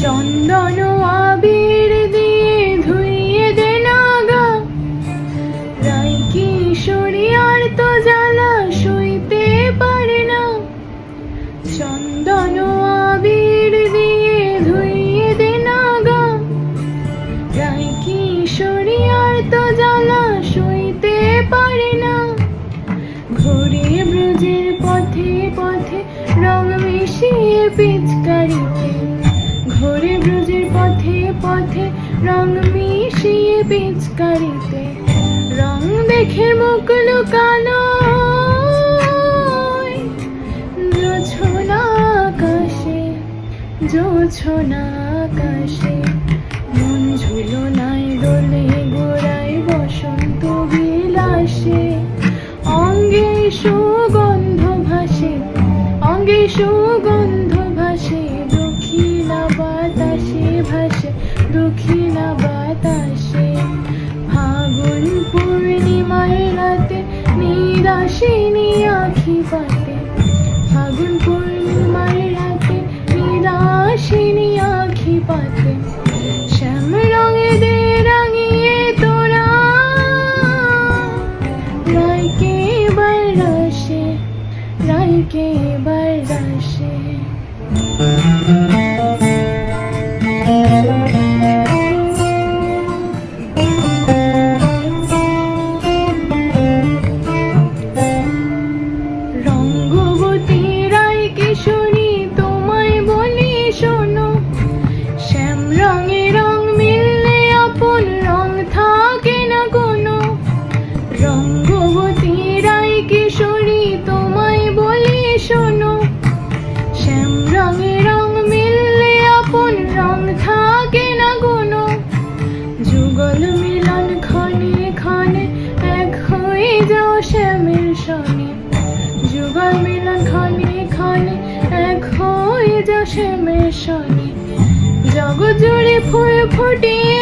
চন্দন আবির দিয়ে ধুইয়ে দে নাগা, রাই কিশোরী আর তো জ্বালা সইতে পারে না। চন্দন আবির দিয়ে ধুইয়ে দে নাগা, রাই কিশোরী আর তো জ্বালা সইতে পারে না। ঘুরে ব্রজের পথে পথে রং মিশিয়ে পিচকারিতে, ঘুরে ব্রজের পথে পথে রং মিশিয়ে পিচকারিতে। রং দেখে মুখ লুকানো জোছনা আকাশে, জোছনা আকাশে। মন ঝুলনায় দোলে গোড়ায় বসন্ত বিলাসে, অঙ্গে সুগন্ধ ভাসে, অঙ্গে সুগন্ধ ভাসে। দক্ষিণা বাতাসে ভাসে, দক্ষিণা বাতাসে। ফাগুন পূর্ণিমার রাতে নিরাশিনী আঁখি পাতে, ফাগুন পূর্ণিমার রাতে নিরাশিনী আঁখি পাতে। শ্যাম রঙে দে রাঙিয়ে তোরা রাইকে বরসে, রাইকে বরসে। রঙ্গবতী রাই কিশোরী তোমায় বলি শোনো, শ্যাম রঙে রং মিললে আপন রং থাকে না কোনো। রঙ্গবতী রাই কিশোরী তোমায় বলি শোনো, শ্যাম রঙে রং মিললে আপন রং থাকে না কোনো। যুগল মিলন ক্ষণে ক্ষণে এক হয়ে যাও শ্যামের সনে, যুগল মিলন ক্ষণে ক্ষণে এক হয়ে যাও শ্যামের সনে। জগৎ জুড়ে ফুল ফুটিয়ে